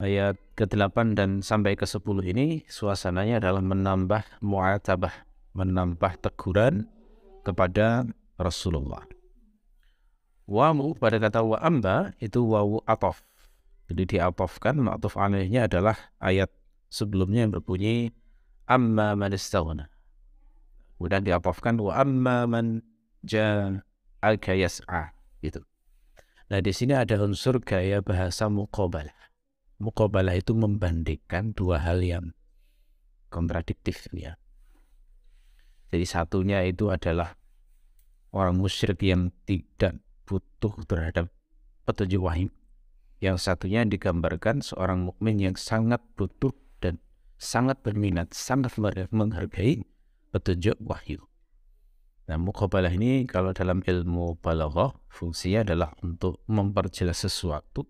ayat ke-8 dan sampai ke-10 ini suasananya adalah menambah mu'atabah, menambah teguran kepada Rasulullah. Wawu pada kata wa amba itu wawu atof. Jadi diatofkan, ma'tuf alaihnya adalah ayat sebelumnya yang berbunyi amma man istaghna. Kemudian diatofkan wa amma man ja'aka yas'a gitu. Nah, di sini ada unsur gaya bahasa muqabalah. Muqabalah itu membandingkan dua hal yang kontradiktif ya. Jadi satunya itu adalah orang musyrik yang tidak butuh terhadap petunjuk wahyu. Yang satunya digambarkan seorang mukmin yang sangat butuh dan sangat berminat, sangat menghargai petunjuk wahyu. Nah, muqabalah ini kalau dalam ilmu balaghah fungsinya adalah untuk memperjelas sesuatu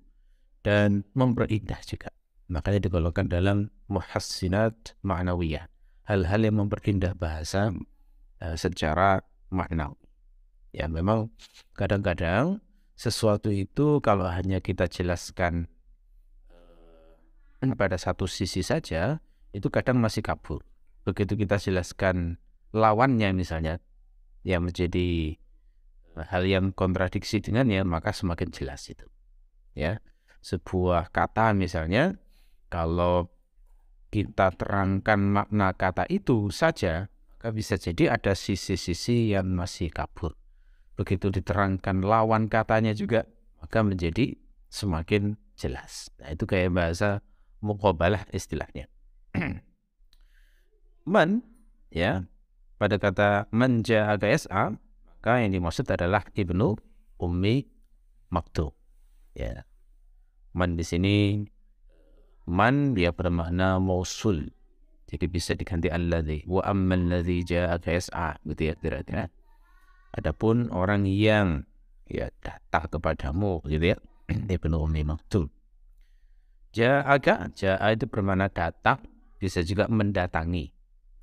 dan memperindah juga. Makanya digolongkan dalam muhassinat ma'nawiyah, hal-hal yang memperindah bahasa secara maknawi. Ya, memang kadang-kadang sesuatu itu kalau hanya kita jelaskan pada satu sisi saja, itu kadang masih kabur. Begitu kita jelaskan lawannya misalnya, yang menjadi hal yang kontradiksi dengannya, maka semakin jelas itu. Ya, sebuah kata misalnya, kalau kita terangkan makna kata itu saja, maka bisa jadi ada sisi-sisi yang masih kabur. Begitu diterangkan lawan katanya juga, maka menjadi semakin jelas. Nah, itu kayak bahasa muqabalah istilahnya. Man, ya, pada kata man ja'aka yas'a, maka yang dimaksud adalah ibnu ummi maktub. Ya, man di sini, man dia bermakna mausul, jadi bisa diganti alladzi. Wa amman ladzi ja'aka yas'a, gitu ya kira-kira. Adapun orang yang ya datang kepadamu, gitu ya, ibnu ummi maktub. Ja'aka, ja'a itu bermakna datang, bisa juga mendatangi.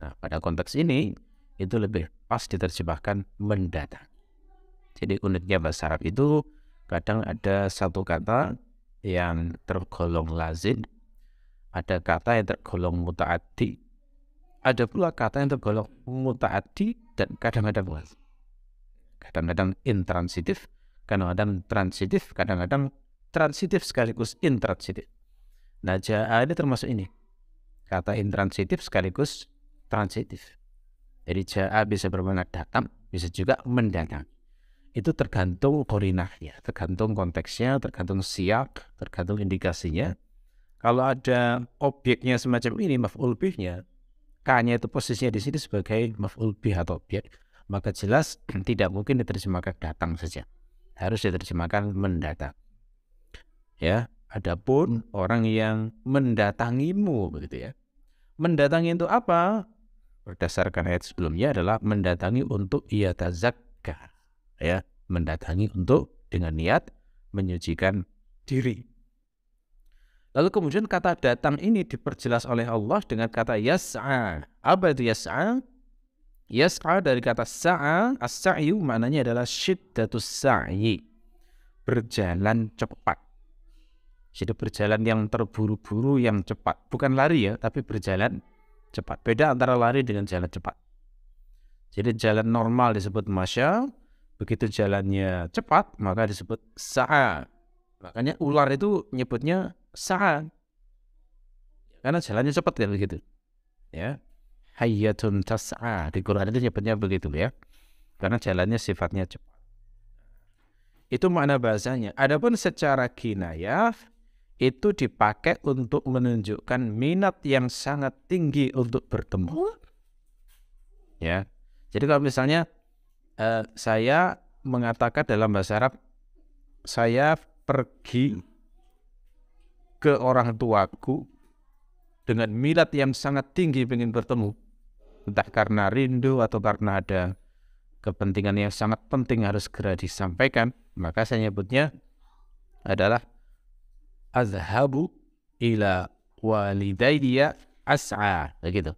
Nah, pada konteks ini itu lebih pas diterjemahkan mendatang. Jadi uniknya bahasa Arab itu kadang ada satu kata yang tergolong lazim, ada kata yang tergolong muta'addi, ada pula kata yang tergolong muta'addi dan kadang-kadang lazim. Kadang-kadang intransitif, kadang-kadang transitif, kadang-kadang transitif sekaligus intransitif. Nah, ja'a ini termasuk ini, kata intransitif sekaligus transitif. Jadi ja'a bisa bermakna datang, bisa juga mendatang. Itu tergantung qarinahnya, tergantung konteksnya, tergantung siyak, tergantung indikasinya. Kalau ada objeknya semacam ini, maf'ul bihnya, K-nya itu posisinya di sini sebagai maf'ul bih atau objek, maka jelas tidak mungkin diterjemahkan datang saja. Harus diterjemahkan mendatang. Ya, adapun orang yang mendatangimu begitu ya. Mendatangi itu apa? Berdasarkan ayat sebelumnya adalah mendatangi untuk yatazakka, ya, mendatangi untuk dengan niat menyucikan diri. Lalu kemudian kata datang ini diperjelas oleh Allah dengan kata yas'a. Apa itu yas'a? Yas'a dari kata sa'a, as-sa'yu maknanya adalah syiddatus sa'yi, berjalan cepat. Jadi berjalan yang terburu-buru, yang cepat, bukan lari ya, tapi berjalan cepat. Beda antara lari dengan jalan cepat. Jadi jalan normal disebut masya, begitu jalannya cepat maka disebut sa'a. Makanya ular itu nyebutnya sa'a, karena jalannya cepat kan begitu. Ya, hayyatun tas'a, di Quran itu nyebutnya begitu ya, karena jalannya sifatnya cepat. Itu makna bahasanya. Adapun secara kinayah itu dipakai untuk menunjukkan minat yang sangat tinggi untuk bertemu. Ya, jadi kalau misalnya saya mengatakan dalam bahasa Arab, saya pergi ke orang tuaku dengan minat yang sangat tinggi ingin bertemu, entah karena rindu atau karena ada kepentingan yang sangat penting harus segera disampaikan, maka saya nyebutnya adalah azhabu ila walidayya as'a, begitu.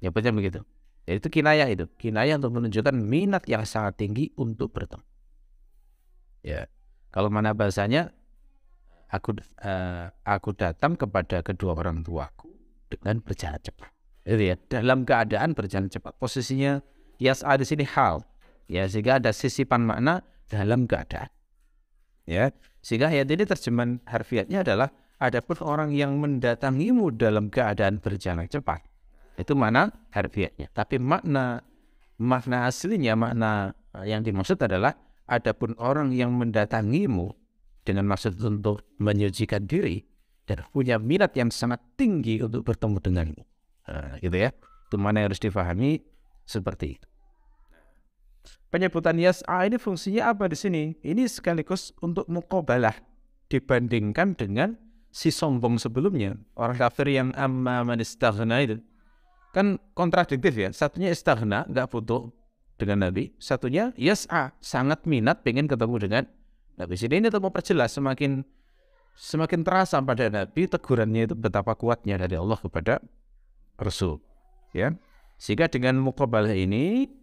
Nyebutnya begitu. Jadi itu kinayah untuk menunjukkan minat yang sangat tinggi untuk bertemu. Ya, kalau mana bahasanya aku datang kepada kedua orang tuaku dengan berjalan cepat. Itu ya, dalam keadaan berjalan cepat. Posisinya yas'a di sini hal. Ya, sehingga ada sisipan makna dalam keadaan. Ya, sehingga ayat ini terjemahan harfiahnya adalah adapun orang yang mendatangimu dalam keadaan berjalan cepat. Itu makna harfiahnya. Tapi makna aslinya, makna yang dimaksud adalah adapun orang yang mendatangimu dengan maksud untuk menyucikan diri dan punya minat yang sangat tinggi untuk bertemu denganmu. Gitu ya. Itu mana yang harus difahami seperti itu. Penyebutan yas'a ini fungsinya apa di sini? Ini sekaligus untuk muqabalah dibandingkan dengan si sombong sebelumnya. Orang kafir yang amma man istaghna itu kan kontradiktif ya. Satunya istaghna, enggak butuh dengan Nabi. Satunya yas'a, sangat minat pengen ketemu dengan Nabi. Sini ini untuk memperjelas semakin terasa pada Nabi tegurannya itu betapa kuatnya dari Allah kepada Rasul. Ya. Sehingga dengan muqabalah ini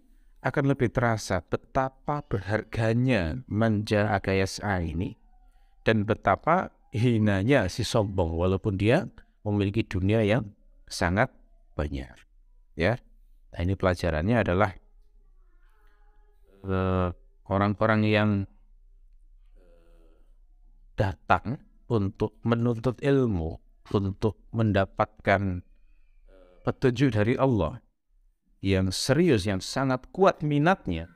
akan lebih terasa betapa berharganya manja agayas'a ini dan betapa hinanya si sombong walaupun dia memiliki dunia yang sangat banyak. Ya, nah ini pelajarannya adalah orang-orang yang datang untuk menuntut ilmu, untuk mendapatkan petunjuk dari Allah, yang serius, yang sangat kuat minatnya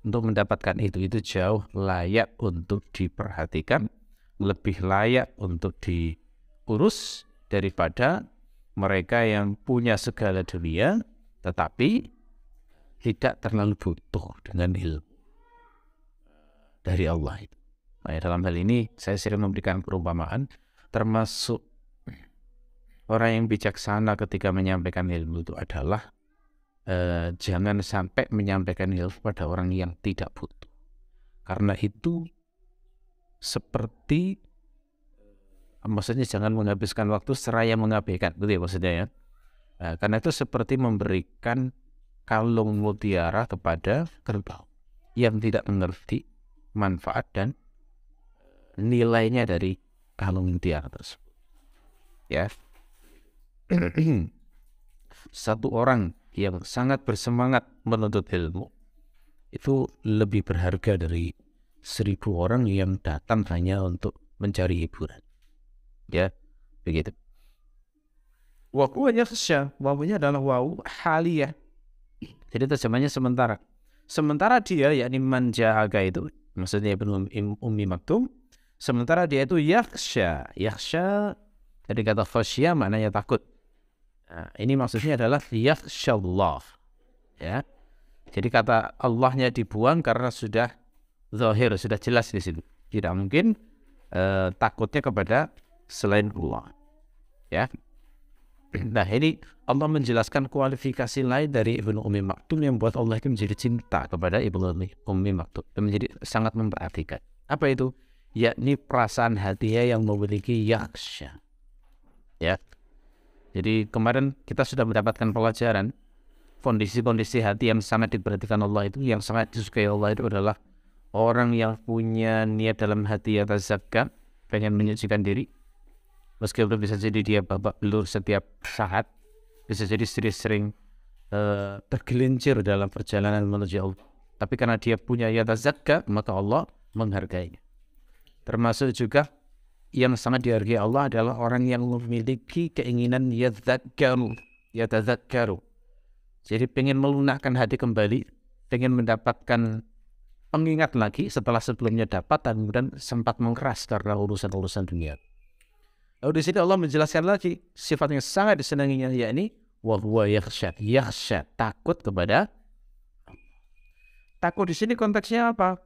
untuk mendapatkan itu jauh layak untuk diperhatikan, lebih layak untuk diurus daripada mereka yang punya segala dunia tetapi tidak terlalu butuh dengan ilmu dari Allah itu. Nah, dalam hal ini saya sering memberikan perumpamaan, termasuk orang yang bijaksana ketika menyampaikan ilmu itu adalah jangan sampai menyampaikan ilmu pada orang yang tidak butuh, karena itu seperti maksudnya jangan menghabiskan waktu seraya mengabaikan, gitu ya maksudnya ya. Karena itu seperti memberikan kalung mutiara kepada kerbau yang tidak mengerti manfaat dan nilainya dari kalung mutiara tersebut. Ya, satu orang yang sangat bersemangat menuntut ilmu itu lebih berharga dari 1000 orang yang datang hanya untuk mencari hiburan. Ya, begitu. Wawu yakhsha, wawunya adalah wawu haliyah. Jadi terjemahnya sementara. Sementara dia, yakni man ja'aka itu, maksudnya Ibnu Ummi Maktum, sementara dia itu yakhsha. Yakhsha dari kata khasya maknanya takut. Nah, ini maksudnya adalah yakhshallah. Ya. Jadi kata Allahnya dibuang karena sudah zahir, sudah jelas di situ. Tidak mungkin takutnya kepada selain Allah. Ya. Nah, ini Allah menjelaskan kualifikasi lain dari Ibnu Ummi Maktum yang membuat Allah itu menjadi cinta kepada Ibnu Ummi Maktum dan menjadi sangat memperhatikan. Apa itu? Yakni perasaan hatinya yang memiliki yakhsha. Ya. Jadi kemarin kita sudah mendapatkan pelajaran kondisi-kondisi hati yang sangat diperhatikan Allah itu, yang sangat disukai Allah itu adalah orang yang punya niat dalam hati yang tazakka, pengen menyucikan diri. Meskipun bisa jadi dia babak belur setiap saat, bisa jadi sering tergelincir dalam perjalanan menuju Allah. Tapi karena dia punya yatazakka, maka Allah menghargainya. Termasuk juga yang sangat dihargai Allah adalah orang yang memiliki keinginan yatazakkaru. Jadi pengen melunakkan hati kembali, pengen mendapatkan pengingat lagi setelah sebelumnya dapat dan kemudian sempat mengeras karena urusan-urusan dunia. Lalu di sini Allah menjelaskan lagi sifat yang sangat disenanginya, yakni wa huwa yakhsha, takut kepada. Takut di sini konteksnya apa?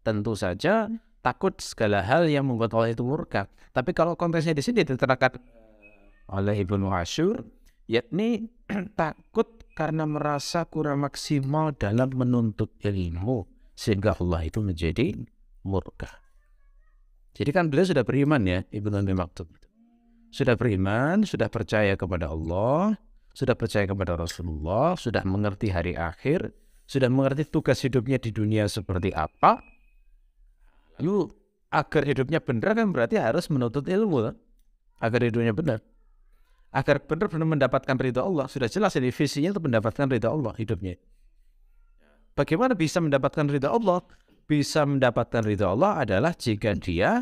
Tentu saja takut segala hal yang membuat Allah itu murka. Tapi kalau konteksnya di sini diterangkan oleh Ibnu Asyur, yakni takut karena merasa kurang maksimal dalam menuntut ilmu sehingga Allah itu menjadi murka. Jadi kan beliau sudah beriman ya, Ibnu Ummi Maktum. Sudah beriman, sudah percaya kepada Allah, sudah percaya kepada Rasulullah, sudah mengerti hari akhir, sudah mengerti tugas hidupnya di dunia seperti apa. Lalu agar hidupnya benar kan berarti harus menuntut ilmu kan? Agar hidupnya benar. Agar benar-benar mendapatkan ridha Allah. Sudah jelas ini visinya untuk mendapatkan ridha Allah hidupnya. Bagaimana bisa mendapatkan ridha Allah? Bisa mendapatkan ridha Allah adalah jika dia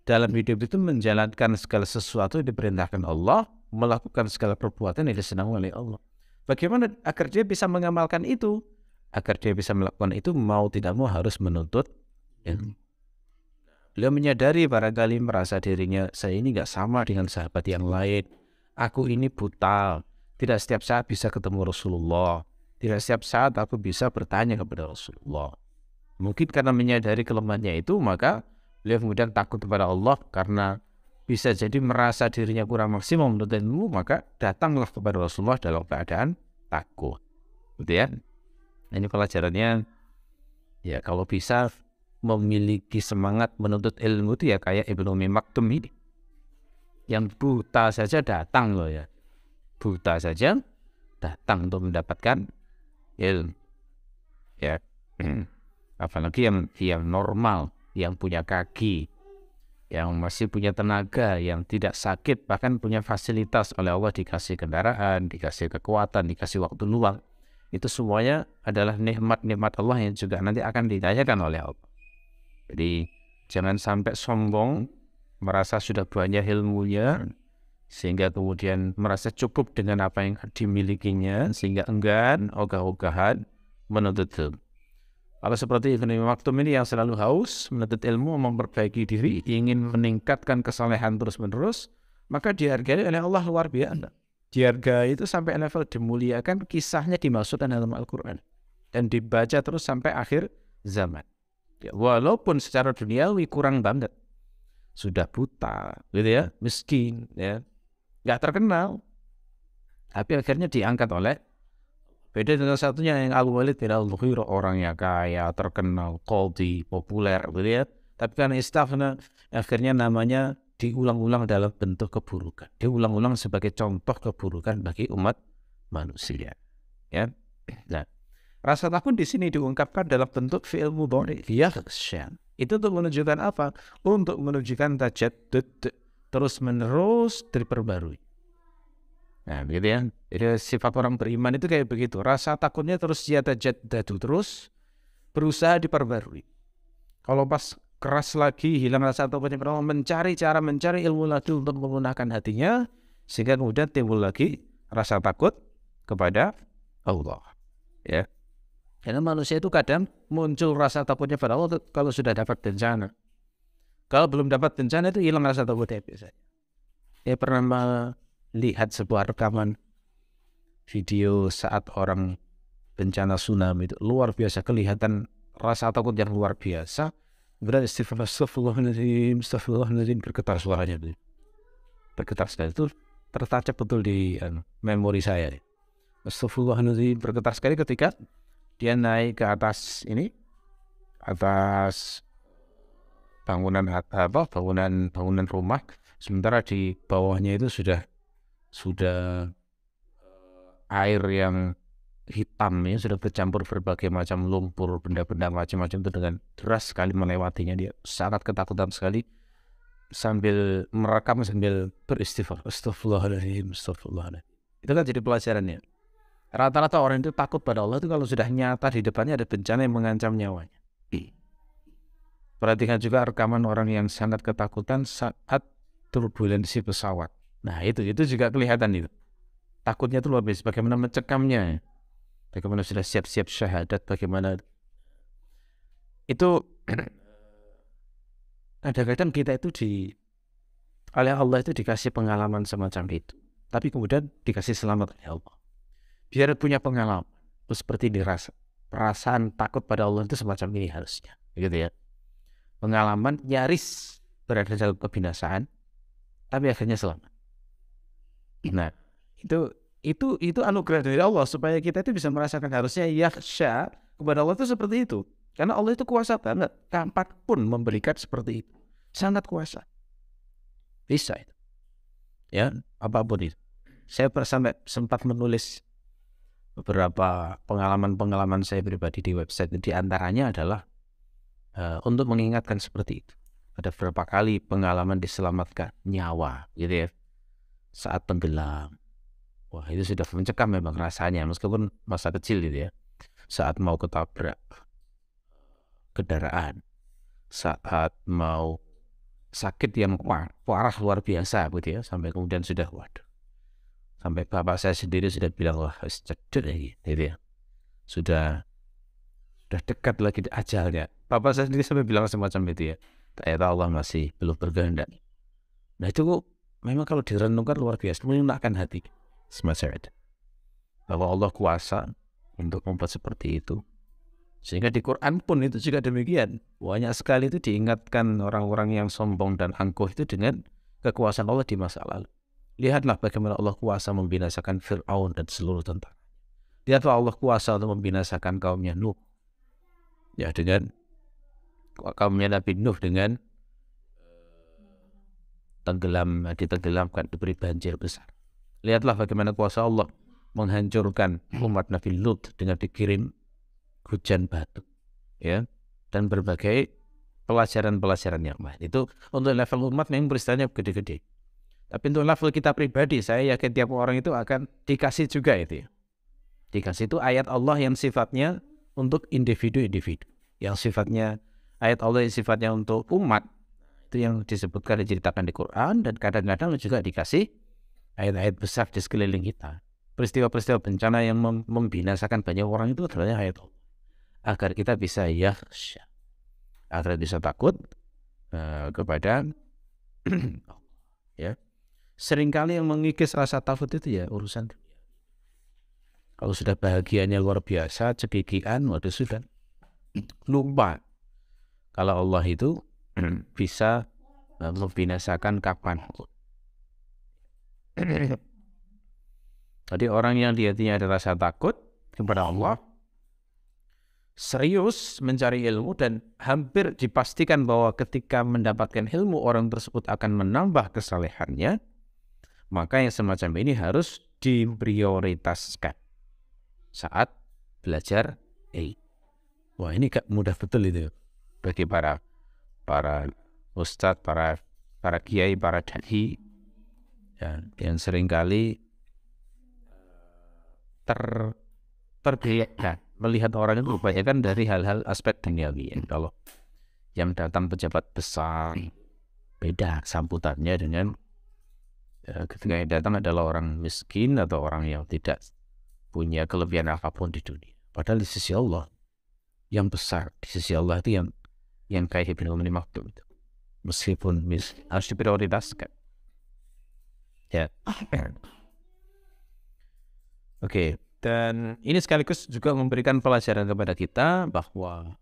dalam hidup itu menjalankan segala sesuatu yang diperintahkan Allah, melakukan segala perbuatan yang disenangi oleh Allah. Bagaimana agar dia bisa mengamalkan itu? Agar dia bisa melakukan itu, mau tidak mau harus menuntut ilmu. Beliau menyadari barangkali merasa dirinya, saya ini nggak sama dengan sahabat yang lain. Aku ini buta, tidak setiap saat bisa ketemu Rasulullah. Tidak setiap saat aku bisa bertanya kepada Rasulullah. Mungkin karena menyadari kelemahannya itu, maka beliau kemudian takut kepada Allah karena bisa jadi merasa dirinya kurang maksimal menuntut ilmu, maka datanglah kepada Rasulullah dalam keadaan takut. Gitu ya. Ini pelajarannya, ya kalau bisa memiliki semangat menuntut ilmu itu ya kayak Ibnu Ummi Maktum ini. Yang buta saja datang loh ya. Buta saja datang untuk mendapatkan ilmu. Ya. Apalagi yang normal, yang punya kaki, yang masih punya tenaga, yang tidak sakit, bahkan punya fasilitas oleh Allah, dikasih kendaraan, dikasih kekuatan, dikasih waktu luang. Itu semuanya adalah nikmat-nikmat Allah yang juga nanti akan ditanyakan oleh Allah. Jadi jangan sampai sombong, merasa sudah banyak ilmunya, sehingga kemudian merasa cukup dengan apa yang dimilikinya, sehingga enggan, ogah-ogahan menuntut ilmu. Kalau seperti Ibnu Ummi Maktum ini yang selalu haus menuntut ilmu, memperbaiki diri, ingin meningkatkan kesalehan terus-menerus, maka dihargai oleh Allah luar biasa. Dihargai itu sampai level dimuliakan, kisahnya dimaksudkan dalam Al-Quran dan dibaca terus sampai akhir zaman. Ya, walaupun secara duniawi kurang banget, sudah buta, gitu ya, miskin, ya, nggak terkenal, tapi akhirnya diangkat oleh. Beda dengan satunya yang Al-Walid bin Al-Mughirah, orangnya kaya, terkenal, qadhi, populer, gitu ya. Tapi karena istaghna, akhirnya namanya diulang-ulang dalam bentuk keburukan. Diulang-ulang sebagai contoh keburukan bagi umat manusia. Ya. Nah, rasa takut di sini diungkapkan dalam bentuk fi'il mudhari, yakhsha. Itu untuk menunjukkan apa? Untuk menunjukkan tajaddud, terus-menerus diperbarui. Nah, begitu ya. Jadi sifat orang beriman itu kayak begitu. Rasa takutnya terus yatajaddadu, terus berusaha diperbarui. Kalau pas keras lagi, hilang rasa takutnya, mencari ilmu lagi untuk menggunakan hatinya, sehingga kemudian timbul lagi rasa takut kepada Allah. Ya. Karena manusia itu kadang muncul rasa takutnya pada Allah kalau sudah dapat bencana. Kalau belum dapat bencana itu hilang rasa takutnya biasanya. Ya, pernah lihat sebuah rekaman video saat orang bencana tsunami itu luar biasa, kelihatan rasa takut yang luar biasa. Berarti astagfirullahaladzim, bergetar suaranya itu. Bergetar sekali, itu tertancap betul di memori saya. Astagfirullahaladzim, bergetar sekali ketika dia naik ke atas ini, atas bangunan rumah, sementara di bawahnya itu sudah air yang hitam ya, sudah bercampur berbagai macam lumpur, benda-benda macam-macam itu dengan deras sekali melewatinya. Dia sangat ketakutan sekali, sambil merekam sambil beristighfar, astagfirullahaladzim. Itu kan jadi pelajarannya. Rata-rata orang itu takut pada Allah itu kalau sudah nyata di depannya ada bencana yang mengancam nyawanya. Perhatikan juga rekaman orang yang sangat ketakutan saat turbulensi pesawat. Nah itu juga kelihatan itu. Takutnya itu luar biasa, bagaimana mencekamnya, bagaimana sudah siap-siap syahadat, bagaimana itu. Kadang-kadang kita itu oleh Allah itu dikasih pengalaman semacam itu, tapi kemudian dikasih selamat oleh Allah. Biar punya pengalaman, terus seperti dirasa perasaan takut pada Allah itu semacam ini harusnya, gitu ya. Pengalaman nyaris berada dalam kebinasaan, tapi akhirnya selamat. Nah, itu anugerah dari Allah supaya kita itu bisa merasakan harusnya yakhsha kepada Allah itu seperti itu. Karena Allah itu kuasa banget, kapanpun memberikan seperti itu. Sangat kuasa. Bisa itu. Ya, apapun itu. Saya sempat menulis beberapa pengalaman saya pribadi di website. Di antaranya adalah untuk mengingatkan seperti itu. ada berapa kali pengalaman diselamatkan nyawa gitu ya saat tenggelam. Wah, itu sudah mencekam memang rasanya meskipun masa kecil gitu ya. Saat mau ketabrak kendaraan, saat mau sakit yang parah luar biasa gitu ya, sampai kemudian sudah waduh. Sampai bapak saya sendiri sudah bilang wah cedek lagi gitu ya. Sudah dekat lagi ajalnya. Bapak saya sendiri sampai bilang semacam itu ya. Ternyata Allah masih belum berkehendak. Nah itu memang kalau direnungkan luar biasa, menyenangkan hati semacam itu. Bahwa Allah kuasa untuk membuat seperti itu. Sehingga di Quran pun itu juga demikian. Banyak sekali itu diingatkan orang-orang yang sombong dan angkuh itu dengan kekuasaan Allah di masa lalu. Lihatlah bagaimana Allah kuasa membinasakan Fir'aun dan seluruh tentara. Lihatlah Allah kuasa untuk membinasakan kaumnya Nuh. Ya dengan kaumnya Nabi Nuh dengan ditenggelamkan, diberi banjir besar. Lihatlah bagaimana kuasa Allah menghancurkan umat Nabi Lut dengan dikirim hujan batu, ya, dan berbagai pelajaran-pelajaran yang lain. Itu untuk level umat memang peristiwanya gede-gede. Tapi untuk level kita pribadi, saya yakin tiap orang itu akan dikasih juga itu. Dikasih itu ayat Allah yang sifatnya untuk individu-individu, yang sifatnya ayat Allah yang sifatnya untuk umat. Itu yang disebutkan, diceritakan di Quran, dan kadang-kadang juga dikasih ayat-ayat besar di sekeliling kita. Peristiwa-peristiwa bencana yang membinasakan banyak orang itu adalah ayat Allah. Agar kita bisa yakhsha, agar bisa takut kepada ya. Seringkali yang mengikis rasa takut itu ya urusan dunia. Kalau sudah bahagianya luar biasa, cekikian, waduh sudah lupa kalau Allah itu bisa membinasakan kapanpun. Jadi orang yang di hatinya ada rasa takut kepada Allah, serius mencari ilmu, dan hampir dipastikan bahwa ketika mendapatkan ilmu orang tersebut akan menambah kesalehannya, maka yang semacam ini harus diprioritaskan saat belajar ilmu. Wah, ini gak mudah betul itu bagi para ustadz, para kiai, para dai ya, yang seringkali terbiasa melihat orang itu kebanyakan dari hal-hal aspek duniawi. Kalau yang datang pejabat besar, beda sambutannya dengan ketika yang datang adalah orang miskin atau orang yang tidak punya kelebihan apapun di dunia. Padahal di sisi Allah yang besar, di sisi Allah itu yang kayak Ibnu Maktum itu, meskipun harus diprioritaskan. Ya. Oke. Dan ini sekaligus juga memberikan pelajaran kepada kita bahwa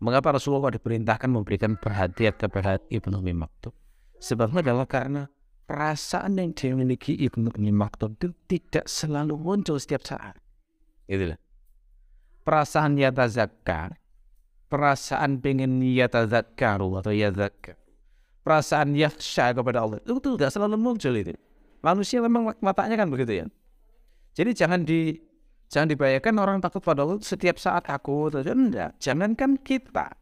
mengapa Rasulullah diperintahkan memberikan perhatian kepada Ibnu Maktum. Sebabnya adalah karena perasaan yang dimiliki Ibnu Maktum itu tidak selalu muncul setiap saat. Itulah. Perasaan yatazakkar, perasaan pengen yatazakkaru atau yazakkar, perasaan yakhsha kepada Allah itu tidak selalu muncul itu. Manusia memang matanya kan begitu ya. Jadi jangan dibayangkan orang takut pada Allah setiap saat takut. Enggak. Jangankan kita.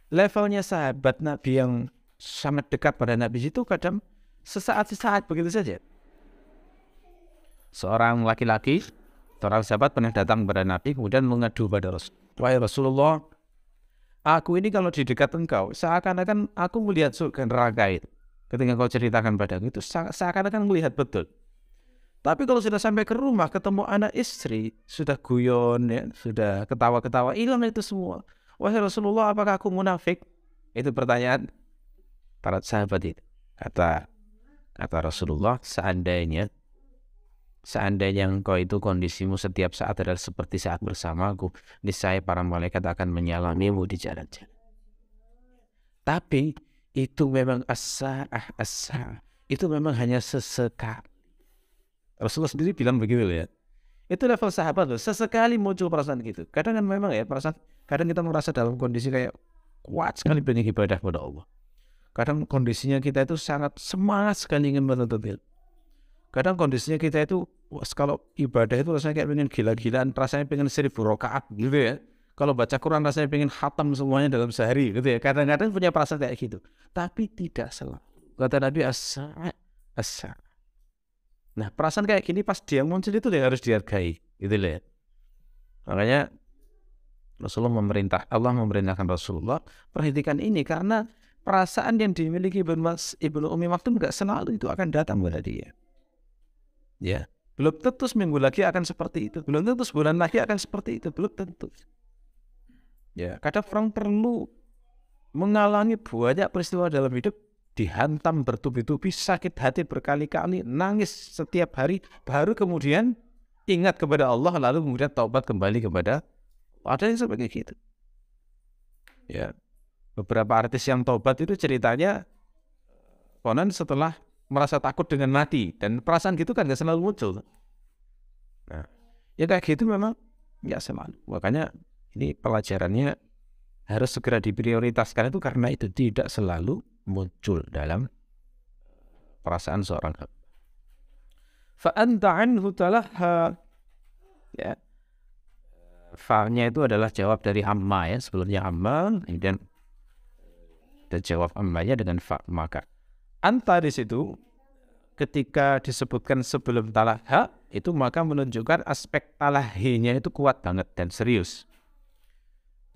Levelnya sahabat Nabi yang sangat dekat pada Nabi itu kadang sesaat begitu saja. Seorang laki-laki, seorang sahabat pernah datang kepada Nabi kemudian mengadu pada Rasul. Wahai Rasulullah, aku ini kalau di dekat engkau seakan-akan aku melihat surga neraka itu. Ketika kau ceritakan padaku itu seakan-akan melihat betul. Tapi kalau sudah sampai ke rumah, ketemu anak istri, sudah guyon, ya, sudah ketawa-ketawa, hilang itu semua. Wahai Rasulullah, apakah aku munafik? Itu pertanyaan para sahabat itu. Kata Rasulullah, seandainya engkau itu kondisimu setiap saat adalah seperti saat bersamaku, niscaya para malaikat akan menyalamimu di jalan-jalan. Tapi itu memang as-sa'ah. Itu memang hanya sesekali. Rasulullah sendiri bilang begitu ya. Itu level sahabat loh. Sesekali muncul perasaan gitu. Kadang kan memang ya perasaan. Kadang kita merasa dalam kondisi kayak kuat sekali pengen ibadah kepada Allah. Kadang kondisinya kita itu sangat semangat sekali ingin menuntut ilmu. Kadang kondisinya kita itu kalau ibadah itu rasanya kayak pengen gila-gilaan, rasanya pengen 1000 rakaat gitu ya. Kalau baca Quran rasanya pengen khatam semuanya dalam sehari gitu ya. Kadang-kadang punya perasaan kayak gitu. Tapi tidak selalu. Kata Nabi as-sa'a. Nah, perasaan kayak gini pas dia muncul itu yang harus dihargai, gitu loh ya. Makanya Allah memerintahkan Rasulullah perhatikan ini, karena perasaan yang dimiliki Ibnu Ummi Maktum enggak selalu itu akan datang pada dia. Ya, belum tentu seminggu lagi akan seperti itu, belum tentu sebulan lagi akan seperti itu, belum tentu. Ya, kadang orang perlu mengalami banyak peristiwa dalam hidup, dihantam bertubi-tubi, sakit hati berkali-kali, nangis setiap hari, baru kemudian ingat kepada Allah, lalu kemudian taubat kembali kepada Allah. Ada yang seperti gitu. Ya, beberapa artis yang taubat itu ceritanya konon setelah merasa takut dengan mati, dan perasaan gitu kan gak selalu muncul. Nah, ya kayak gitu memang gak selalu. Makanya ini pelajarannya harus segera diprioritaskan itu, karena itu tidak selalu muncul dalam perasaan seorang hamba. Fa anta anhu talaha, ya, fa-nya itu adalah jawab dari amma, ya, sebelumnya amma, kemudian ada jawab ammanya dengan fa. Maka anta di situ ketika disebutkan sebelum talaha itu, maka menunjukkan aspek talahinya itu kuat banget dan serius.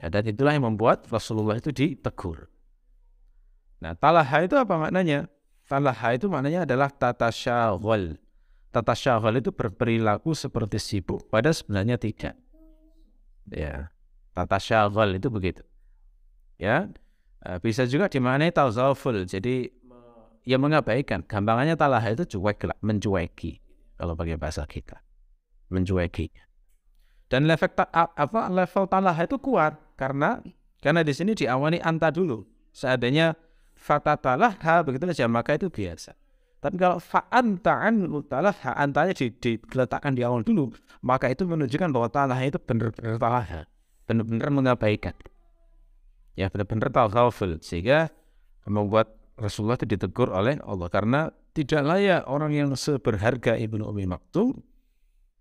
Ya, dan itulah yang membuat Rasulullah itu ditegur. Nah, talaha itu apa maknanya? Talaha itu maknanya adalah tatasyaghal. Tatasyaghal itu berperilaku seperti sibuk, padahal sebenarnya tidak. Ya, tatasyaghal itu begitu. Ya, bisa juga dimaknai tazaful. Jadi ya mengabaikan. Gampangannya talaha itu cuek lah, mencueki. Kalau pakai bahasa kita, mencueki. Dan level talaha itu kuat karena di sini diawali anta dulu. Seandainya fatatalah begitu saja, maka itu biasa. Tapi kalau fa'anta anhu talaha, antanya diletakkan di awal dulu, maka itu menunjukkan bahwa talaha itu benar-benar talaha, benar-benar mengabaikan. Ya, benar-benar taghaful, sehingga membuat Rasulullah itu ditegur oleh Allah, karena tidak layak orang yang seberharga Ibnu Ummi Maktum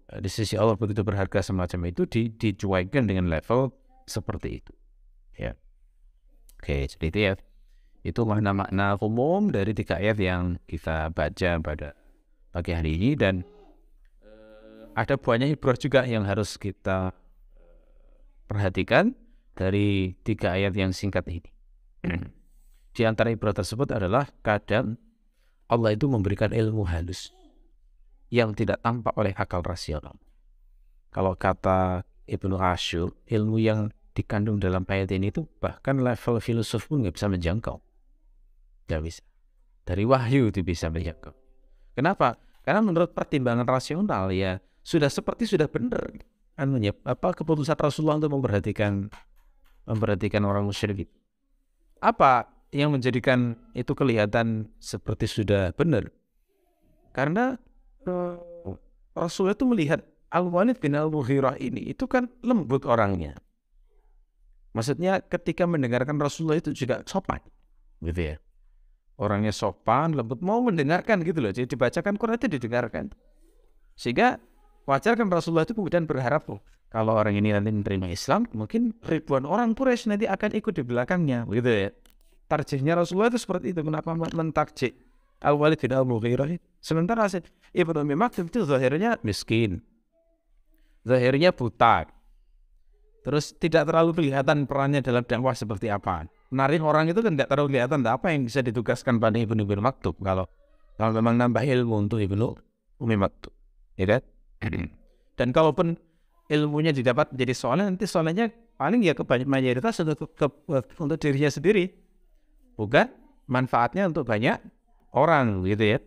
di sisi Allah begitu berharga semacam itu dicuaikan dengan level seperti itu. Ya. Oke, jadi itu ya. Itu makna-makna umum dari 3 ayat yang kita baca pada pagi hari ini, dan ada banyak ibrah juga yang harus kita perhatikan dari 3 ayat yang singkat ini. Di antara ibrah tersebut adalah kadang Allah itu memberikan ilmu halus yang tidak tampak oleh akal rasional. Kalau kata Ibnu Asyur, ilmu yang dikandung dalam ayat ini itu bahkan level filosof pun nggak bisa menjangkau. Nggak bisa. Dari wahyu itu bisa menjangkau. Kenapa? Karena menurut pertimbangan rasional ya sudah benar. Keputusan Rasulullah untuk memperhatikan orang musyrik. Apa yang menjadikan itu kelihatan seperti sudah benar? Karena Rasulullah itu melihat Al-Walid bin Al-Mughirah ini itu kan lembut orangnya. Maksudnya ketika mendengarkan Rasulullah itu juga sopan, gitu ya. Orangnya sopan, lembut, mau mendengarkan gitu loh. Jadi dibacakan Quran itu didengarkan. Sehingga wajar kan Rasulullah itu kemudian berharap, kalau orang ini nanti menerima Islam, mungkin ribuan orang Quraisy nanti akan ikut di belakangnya, gitu ya. Tarjihnya Rasulullah itu seperti itu. Kenapa mentarjih Al-Walid bin Al-Mughirah? Sementara Ibnu Ummi Maktum itu zahirnya miskin, zahirnya buta, terus tidak terlalu kelihatan perannya dalam dakwah seperti apa. Menarik orang itu kan tidak terlalu kelihatan apa yang bisa ditugaskan pada Ibnu Ummi Maktum kalau memang nambah ilmu untuk Ibnu Ummi Maktum, ya kan? Dan kalaupun ilmunya didapat menjadi soleh, nanti solehnya paling ya mayoritas untuk dirinya sendiri, bukan manfaatnya untuk banyak orang, gitu ya.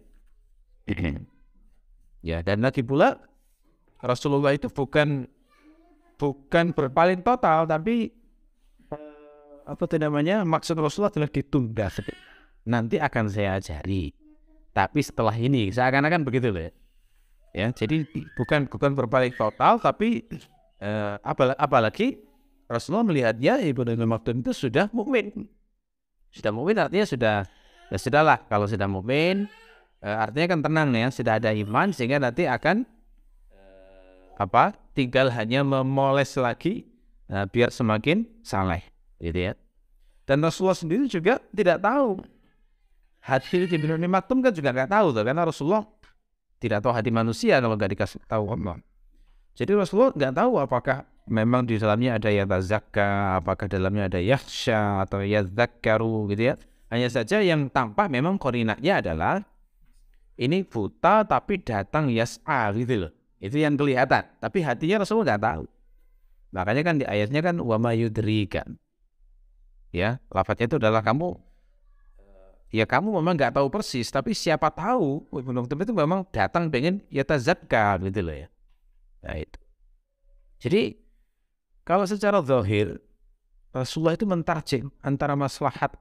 Ya, dan lagi pula Rasulullah itu bukan berpaling total, tapi maksud Rasulullah adalah ditunda. Nanti akan saya ajari, tapi setelah ini seakan-akan begitu loh. Ya, jadi bukan berpaling total, tapi apalagi Rasulullah melihatnya Ibnu Ummi Maktum itu sudah mukmin. Sudah mukmin artinya sudahlah, kalau sudah mukmin artinya kan tenang ya, sudah ada iman, sehingga nanti akan tinggal hanya memoles lagi biar semakin saleh, gitu ya. Dan Rasulullah sendiri juga tidak tahu hati Ibnu Ummi Maktum, kan juga nggak tahu tuh, karena Rasulullah tidak tahu hati manusia kalau nggak dikasih tahu Allah. Jadi Rasulullah nggak tahu apakah memang di dalamnya ada yatazakka, apakah dalamnya ada yakhsha atau yadzakkaru, gitu ya. Hanya saja yang tampak memang korinatnya adalah ini buta tapi datang yas'a, gitu loh. Itu yang kelihatan. Tapi hatinya Rasulullah nggak tahu. Makanya kan di ayatnya kan wa ma yudrika. Ya, lafadznya itu adalah kamu memang nggak tahu persis, tapi siapa tahu Ibnu Maktum itu memang datang pengen yatazakka, gitu loh ya. Nah itu. Jadi kalau secara zahir Rasulullah itu mentarjih antara maslahat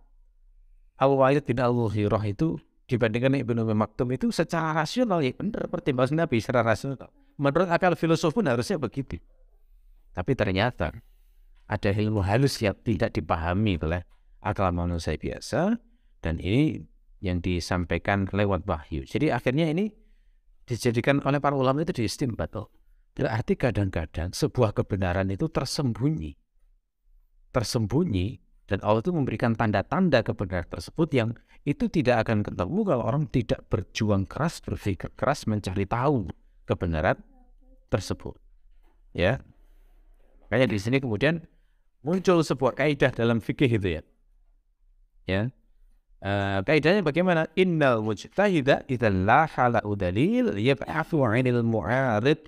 Al-Walid bin Al-Mughirah itu dibandingkan Ibnu Ummi Maktum itu secara rasional ya benar, pertimbangan Nabi secara rasional. Menurut akal filosof pun harusnya begitu. Tapi ternyata ada ilmu halus yang tidak dipahami oleh akal manusia biasa, dan ini yang disampaikan lewat wahyu. Jadi akhirnya ini dijadikan oleh para ulama itu diistimbat. Berarti kadang-kadang sebuah kebenaran itu tersembunyi, dan Allah itu memberikan tanda-tanda kebenaran tersebut yang itu tidak akan ketemu kalau orang tidak berjuang keras, berpikir keras mencari tahu kebenaran tersebut. Ya, makanya di sini kemudian muncul sebuah kaidah dalam fikih itu ya. Ya, kaidahnya bagaimana? Innal mujtahida idza la hala dalil yab'athu 'anil mu'arid.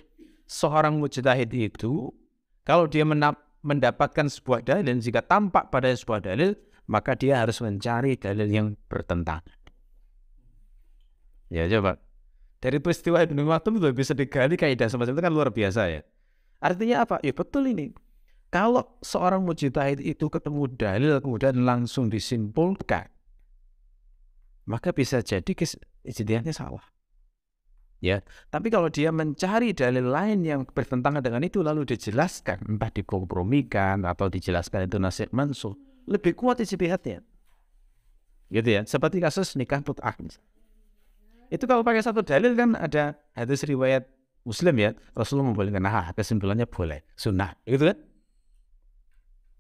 Seorang mujtahid itu kalau dia mendapatkan sebuah dalil, dan jika tampak pada sebuah dalil, maka dia harus mencari dalil yang bertentangan. Ya coba, dari peristiwa Ibnu Maktum itu bisa digali kaidah semacam itu kan luar biasa ya. Artinya apa? Ya betul ini. Kalau seorang mujtahid itu ketemu dalil kemudian langsung disimpulkan, maka bisa jadi ijtihadnya salah. Ya, tapi kalau dia mencari dalil lain yang bertentangan dengan itu lalu dijelaskan, entah dikompromikan atau dijelaskan itu nasikh mansukh, lebih kuat ijtihadnya. Gitu ya, seperti kasus nikah mut'ah. Itu kalau pakai satu dalil kan ada hadis riwayat Muslim ya, Rasulullah membolehkan, kesimpulannya boleh, sunnah, gitu kan?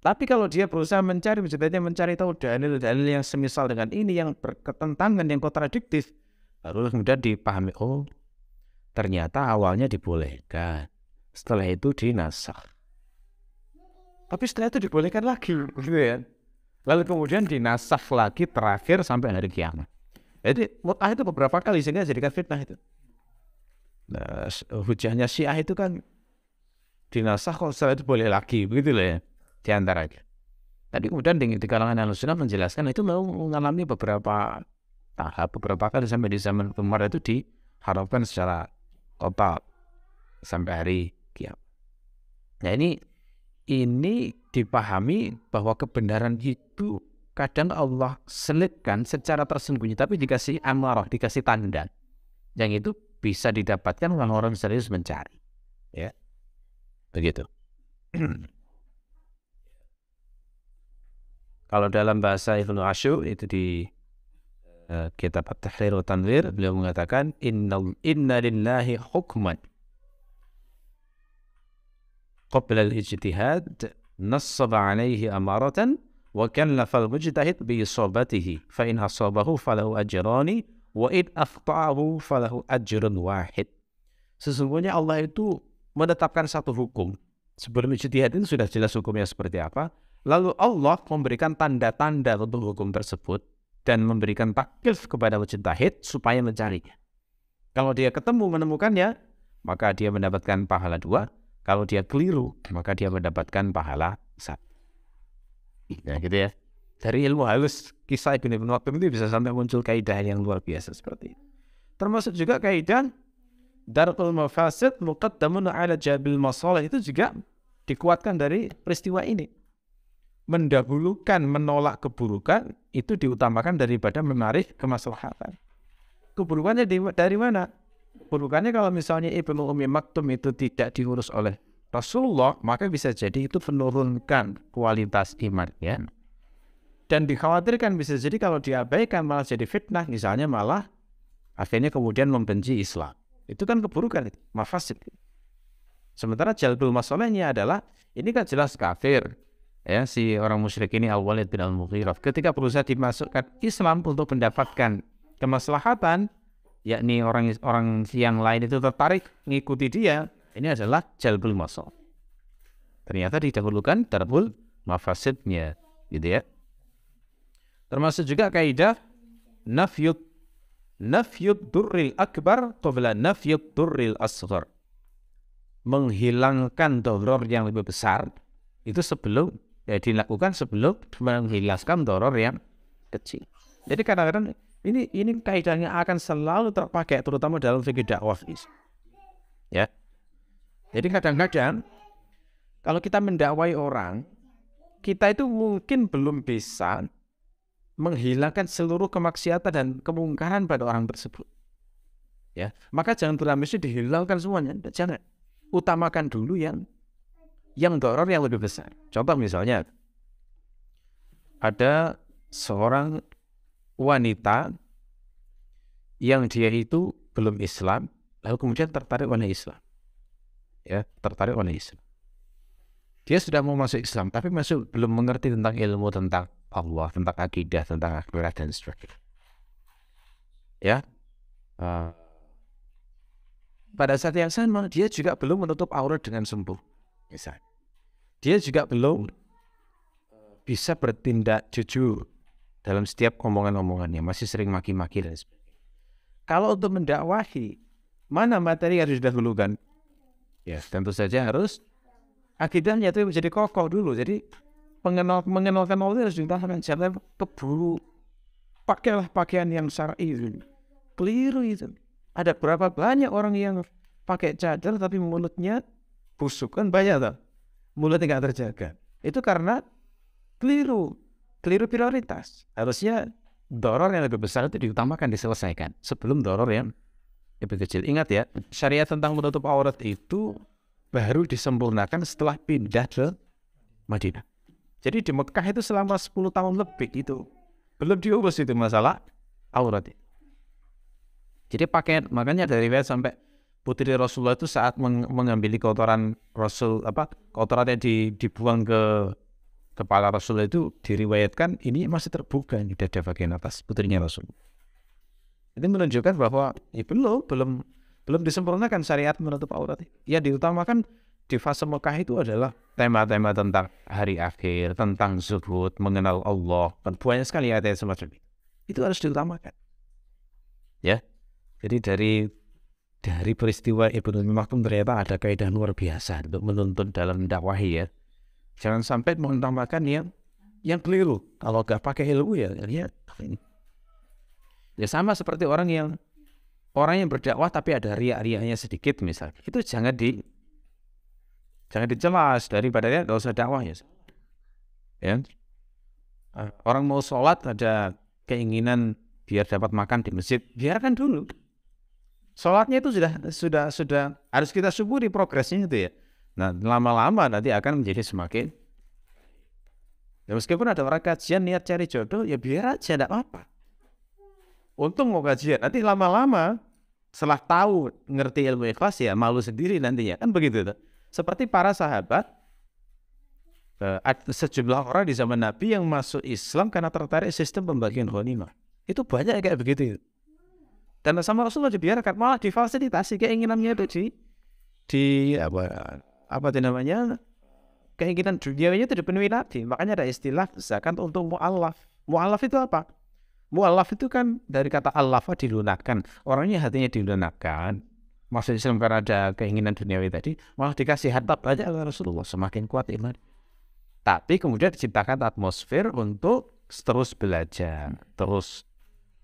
Tapi kalau dia berusaha mencari tahu dalil-dalil yang semisal dengan ini, yang berketentangan, yang kontradiktif, baru kemudian dipahami, oh ternyata awalnya dibolehkan, setelah itu dinasakh, tapi setelah itu dibolehkan lagi, gitu ya. Lalu kemudian dinasakh lagi terakhir sampai hari kiamat. Jadi mut'ah itu beberapa kali sehingga jadikan fitnah itu. Nah, hujahnya Syiah itu kan dinasakh kok setelah itu boleh lagi, begitu loh ya, di antaranya. Tapi kemudian di kalangan Ahlussunnah menjelaskan itu memang mengalami beberapa tahap, beberapa kali sampai di zaman Umar itu diharapkan secara total sampai hari kiamat. Nah ini dipahami bahwa kebenaran itu kadang Allah selipkan secara tersembunyi, tapi dikasih amarah, dikasih tanda, yang itu bisa didapatkan orang-orang serius mencari. Ya, begitu. Kalau dalam bahasa Ibnu Asyur itu di kitab At-Tahrir wa Tanwir, beliau mengatakan inna lillahi hukman qabla al-ijtihad nassaba alaihi amaratan wa kallafa al-mujtahid bi isabatihi fa in asabahu falahu ajrani wa in akhta'ahu falahu ajrun wahid. Sesungguhnya Allah itu menetapkan satu hukum. Sebelum ijtihad itu sudah jelas hukumnya seperti apa. Lalu Allah memberikan tanda-tanda untuk hukum tersebut dan memberikan taklif kepada mujtahid supaya mencarinya. Kalau dia menemukannya, maka dia mendapatkan pahala 2. Kalau dia keliru, maka dia mendapatkan pahala 1. Nah gitu ya. Dari ilmu halus kisah Ibnu Maktum itu bisa sampai muncul kaidah yang luar biasa seperti itu. Termasuk juga kaidah darul mafasid muqaddamun ala jabil masalah, itu juga dikuatkan dari peristiwa ini. Mendahulukan menolak keburukan itu diutamakan daripada menarik kemaslahatan. Keburukannya dari mana? Keburukannya kalau misalnya Ibnu Ummi Maktum itu tidak diurus oleh Rasulullah, maka bisa jadi itu menurunkan kualitas imannya. Dan dikhawatirkan bisa jadi kalau diabaikan malah jadi fitnah, misalnya malah akhirnya kemudian membenci Islam. Itu kan keburukan, mafasid. Sementara jalbul masalahnya adalah ini kan jelas kafir. Ya, si orang musyrik ini Al-Walid bin Al-Mughirah ketika berusaha dimasukkan Islam untuk mendapatkan kemaslahatan, yakni orang yang lain itu tertarik mengikuti dia, ini adalah jalbul masalah. Ternyata didahulukan darbul mafasidnya, gitu ya. Termasuk juga kaidah nafyud durril akbar qabla nafyud durril asghar. Menghilangkan doror yang lebih besar itu dilakukan sebelum menghilangkan doror yang kecil. Jadi kadang-kadang ini kaidahnya akan selalu terpakai terutama dalam fikih dakwah. Ya. Jadi kadang-kadang kalau kita mendakwai orang, kita itu mungkin belum bisa menghilangkan seluruh kemaksiatan dan kemungkaran pada orang tersebut. Ya, maka jangan berambisi dihilangkan semuanya, jangan. Utamakan dulu yang doror yang lebih besar. Contoh misalnya, ada seorang wanita yang dia itu belum Islam, lalu kemudian tertarik oleh Islam. Ya, tertarik oleh Islam. Dia sudah mau masuk Islam, tapi belum mengerti tentang ilmu tentang Allah, tentang akidah, tentang akhirat dan sebagainya. Ya, pada saat yang sama dia juga belum menutup aurat dengan sempurna. Misalnya, dia juga belum bisa bertindak jujur dalam setiap omongan-omongannya, masih sering maki-maki dan sebagainya. Kalau untuk mendakwahi, mana materi yang harus didahulukan? Ya, tentu saja harus akidahnya itu menjadi kokoh dulu. Jadi mengenalkan Allah harus ditahkan. Jangan keburu pakailah pakaian yang syar'i. Keliru itu. Ada berapa banyak orang yang pakai cadar tapi mulutnya busuk, kan banyak tuh. Mulutnya nggak terjaga. Itu karena keliru prioritas. Harusnya doror yang lebih besar itu diutamakan, diselesaikan sebelum doror yang lebih kecil. Ingat ya, syariat tentang menutup aurat itu baru disempurnakan setelah pindah ke Madinah. Jadi di Mekah itu selama 10 tahun lebih itu belum diurus itu masalah aurat. Jadi makanya dari riwayat sampai putri Rasulullah itu saat mengambil kotoran Rasul, kotorannya dibuang ke kepala Rasulullah itu diriwayatkan ini masih terbuka di dada bagian atas putrinya Rasul. Itu menunjukkan bahwa belum disempurnakan syariat menutup aurat. Yang diutamakan di fase Mekah itu adalah tema-tema tentang hari akhir, tentang zuhud, mengenal Allah, dan banyak sekali ayat semacam itu. Itu harus diutamakan. Ya. Jadi dari peristiwa Ibnu Ummi Maktum ternyata ada kaidah luar biasa untuk menuntun dalam dakwahi ya. Jangan sampai mengutamakan yang keliru. Kalau nggak pakai ilmu ya sama seperti orang yang berdakwah tapi ada riak-riaknya sedikit misalnya. Itu jangan dicelas, daripada dia nggak usah dakwah ya. Orang mau sholat ada keinginan biar dapat makan di masjid, biarkan dulu. Sholatnya itu sudah harus kita syukuri progresnya itu ya. Nah, lama-lama nanti akan menjadi semakin. Ya, meskipun ada orang kajian niat cari jodoh, ya biar aja, tidak apa-apa. Untung mau kajian, nanti lama-lama setelah tahu ngerti ilmu ikhlas ya malu sendiri nantinya, kan begitu tuh. Seperti para sahabat, sejumlah orang di zaman Nabi yang masuk Islam karena tertarik sistem pembagian ghanimah. Itu banyak kayak begitu. Dan sama Rasulullah dibiarkan, malah difasilitasi keinginannya itu keinginan duniawinya itu dipenuhi Nabi. Makanya ada istilah zakat untuk mu'allaf. Mu'allaf itu apa? Mu'allaf itu kan dari kata allafa, dilunakkan. Orangnya hatinya dilunakkan. Masuk Islam karena ada keinginan duniawi tadi, malah dikasih harta banyak oleh Rasulullah, semakin kuat iman. Tapi kemudian diciptakan atmosfer untuk terus belajar, terus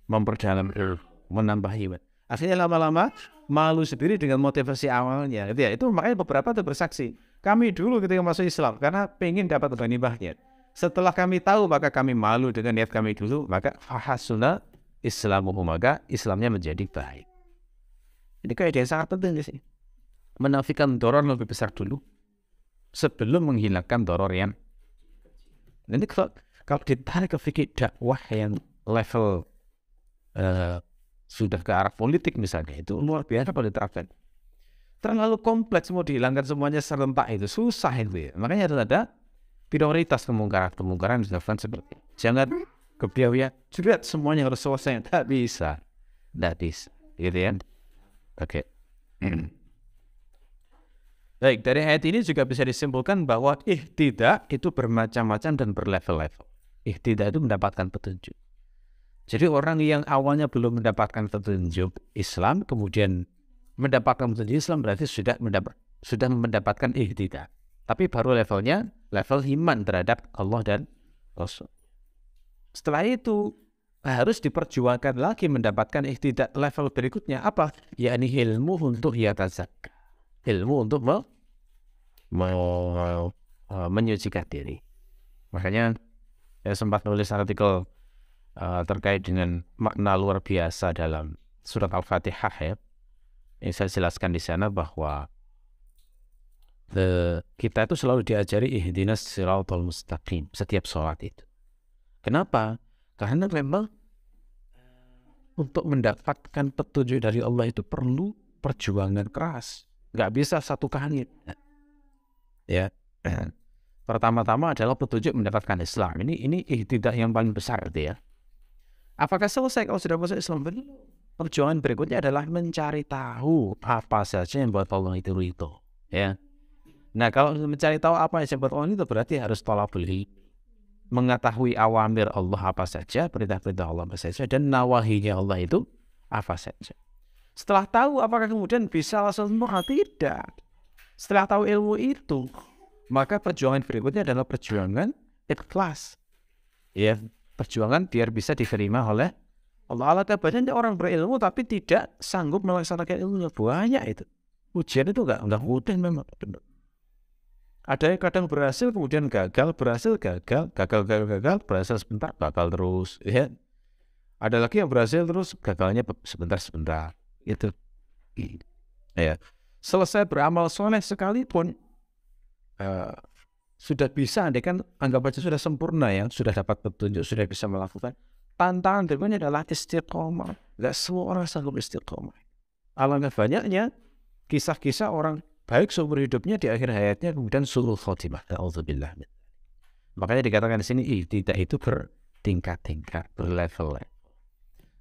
memperdalam ilmu, menambah iman. Akhirnya lama-lama malu sendiri dengan motivasi awalnya. Itu makanya beberapa itu bersaksi. Kami dulu ketika masuk Islam karena pengen dapat ghanimahnya. Setelah kami tahu maka kami malu dengan niat kami dulu, maka fahasuna islamuhu, maka Islamnya menjadi baik. Ini kayak dia sangat penting sih. Menafikan doror lebih besar dulu sebelum menghilangkan doror yang. Nanti kalau ditarik ke fikih dakwah yang level sudah ke arah politik misalnya, itu luar biasa kalau diterapkan. terlalu kompleks, mau dihilangkan semuanya serentak itu susah itu ya. Makanya harus ada prioritas kemungkaran dilakukan seperti itu. Jangan kebiayaan jerat semuanya harus selesai, tidak bisa gitu ya. Oke. Baik, dari ayat ini juga bisa disimpulkan bahwa ihtidak itu bermacam-macam dan berlevel-level. Ihtidak itu mendapatkan petunjuk. Jadi orang yang awalnya belum mendapatkan petunjuk Islam, kemudian mendapatkan petunjuk Islam, berarti sudah mendapatkan ihtidak. Tapi baru levelnya level iman terhadap Allah dan Rasul. Setelah itu harus diperjuangkan lagi mendapatkan ihtidak level berikutnya apa? Yakni ilmu untuk yatazakka. Ilmu untuk menyucikan diri. Makanya saya sempat nulis artikel terkait dengan makna luar biasa dalam surat Al-Fatihah ya. Yang saya jelaskan di sana bahwa kita itu selalu diajari ihdinas siratal mustaqim setiap sholat itu. Kenapa? Karena memang untuk mendapatkan petunjuk dari Allah itu perlu perjuangan keras. Nggak bisa satu kali. Ya. Pertama-tama adalah petunjuk mendapatkan Islam. Ini ihtidak yang paling besar itu ya. Apakah selesai kalau sudah masuk Islam? Perjuangan berikutnya adalah mencari tahu apa saja yang buat Allah itu ya. Nah, kalau mencari tahu apa yang buat Allah itu berarti harus thalabul ilmi. Mengetahui awamir Allah apa saja, perintah-perintah Allah apa saja, dan nawahinya Allah itu apa saja. Setelah tahu, apakah kemudian bisa langsung semua? Tidak. Setelah tahu ilmu itu, maka perjuangan berikutnya adalah perjuangan ikhlas. Ya, perjuangan biar bisa diterima oleh Allah. Alangkah banyak orang berilmu tapi tidak sanggup melaksanakan ilmunya. Banyak itu. Ujian itu enggak mudah memang. Ada yang kadang berhasil kemudian gagal, berhasil gagal, berhasil sebentar, gagal terus. Ya. Ada lagi yang berhasil terus gagalnya sebentar. Itu. Ya. Selesai beramal soleh sekalipun sudah bisa, andai kan anggap aja sudah sempurna ya, sudah dapat petunjuk, sudah bisa melakukan. Tantangan berikutnya adalah istiqomah. Tidak semua orang sanggup istiqomah. Alangkah banyaknya kisah-kisah orang baik seumur hidupnya di akhir hayatnya kemudian su'ul khotimah. Alhamdulillah. Makanya dikatakan di sini tidak itu bertingkat-tingkat, berlevel.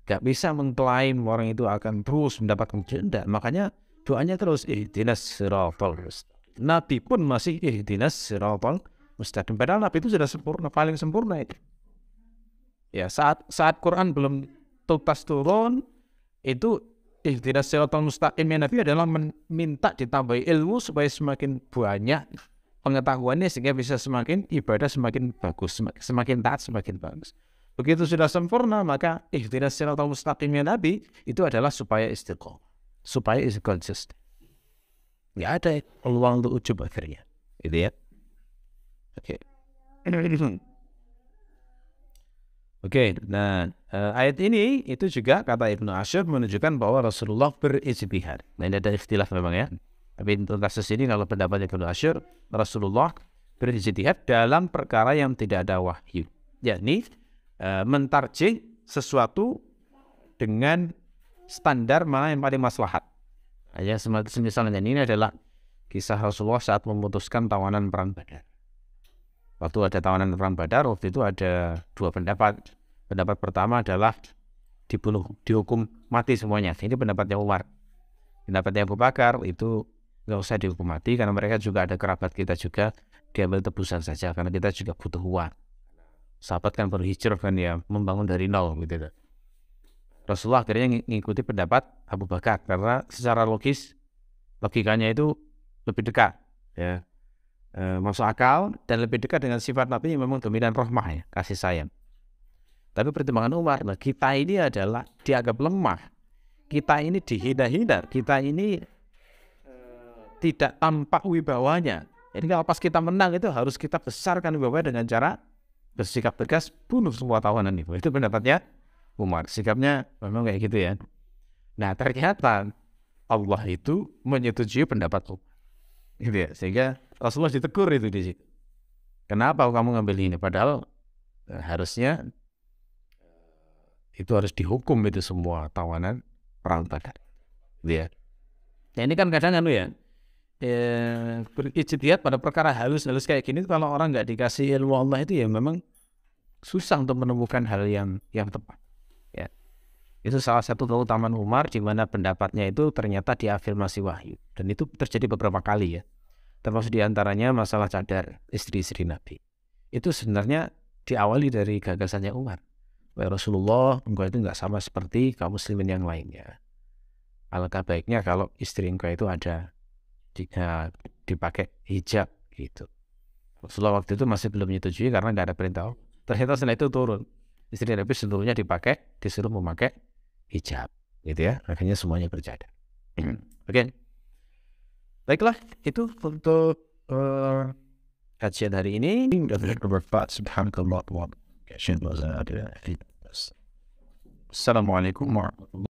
Gak bisa mengklaim orang itu akan terus mendapatkan jenda. Makanya doanya terus ihdinas siratal mustaqim. Nabi pun masih ihdinas siratal mustaqim. Padahal Nabi itu sudah sempurna, paling sempurna itu. Ya, saat Quran belum tuntas turun, itu ihdinas siratal mustaqim Nabi adalah meminta ditambahi ilmu supaya semakin banyak pengetahuannya sehingga bisa semakin ibadah semakin bagus, semakin taat semakin bagus. Begitu sudah sempurna, maka ihdinas siratal mustaqim Nabi itu adalah supaya istiqomah, supaya is consistent. Nggak ada peluang untuk ujub akhirnya, gitu ya. Oke. Nah ayat ini itu juga kata Ibnu Asyur menunjukkan bahwa Rasulullah berijtihad. Nah ini ada ikhtilaf memang ya. Tapi untuk kasus ini kalau pendapat Ibnu Asyur, Rasulullah berijtihad dalam perkara yang tidak ada wahyu, yakni mentarjih sesuatu dengan standar mana yang paling maslahat. Ya, misalnya ini adalah kisah Rasulullah saat memutuskan tawanan perang Badar. Waktu ada tawanan perang Badar, waktu itu ada dua pendapat. Pendapat pertama adalah dihukum mati semuanya. Ini pendapatnya Umar. Pendapatnya Abu Bakar itu nggak usah dihukum mati karena mereka juga ada kerabat kita juga, diambil tebusan saja karena kita juga butuh uang. Sahabat kan berhijrah kan ya, membangun dari nol gitu. Rasulullah akhirnya mengikuti pendapat Abu Bakar karena secara logikanya itu lebih dekat ya, masuk akal dan lebih dekat dengan sifat Nabi yang memang dominan rahmah ya, kasih sayang. Tapi pertimbangan Umar, kita ini adalah dianggap lemah, kita ini dihina-hina, kita ini tidak tampak wibawanya. Jadi kalau pas kita menang itu harus kita besarkan wibawanya dengan cara bersikap tegas, bunuh semua tawanan itu. Itu pendapatnya Umar. Sikapnya memang kayak gitu ya. Nah ternyata Allah itu menyetujui pendapat Umar. Gitu ya. Sehingga Rasulullah ditegur itu di situ. Kenapa kamu ngambil ini? Padahal harusnya itu harus dihukum itu semua tawanan perang Badar. Gitu ya. Ya ini kan kadang ya, berijtihad pada perkara halus kayak gini, kalau orang nggak dikasih ilmu Allah itu ya memang susah untuk menemukan hal yang tepat. Ya, itu salah satu keutamaan Umar di mana pendapatnya itu ternyata diafirmasi wahyu, dan itu terjadi beberapa kali ya. Termasuk diantaranya masalah cadar istri-istri Nabi. Itu sebenarnya diawali dari gagasannya Umar. Wahai Rasulullah, engkau itu nggak sama seperti kaum muslimin yang lainnya. Alangkah baiknya kalau istri engkau itu ada dipakai hijab gitu. Rasulullah waktu itu masih belum menyetujui karena nggak ada perintah. Ternyata setelah itu turun, istri Nabi seluruhnya disuruh memakai hijab, gitu ya. Akhirnya semuanya bercadar. Oke. Baiklah, itu untuk kajian hari ini. Assalamualaikum warahmatullahi wabarakatuh.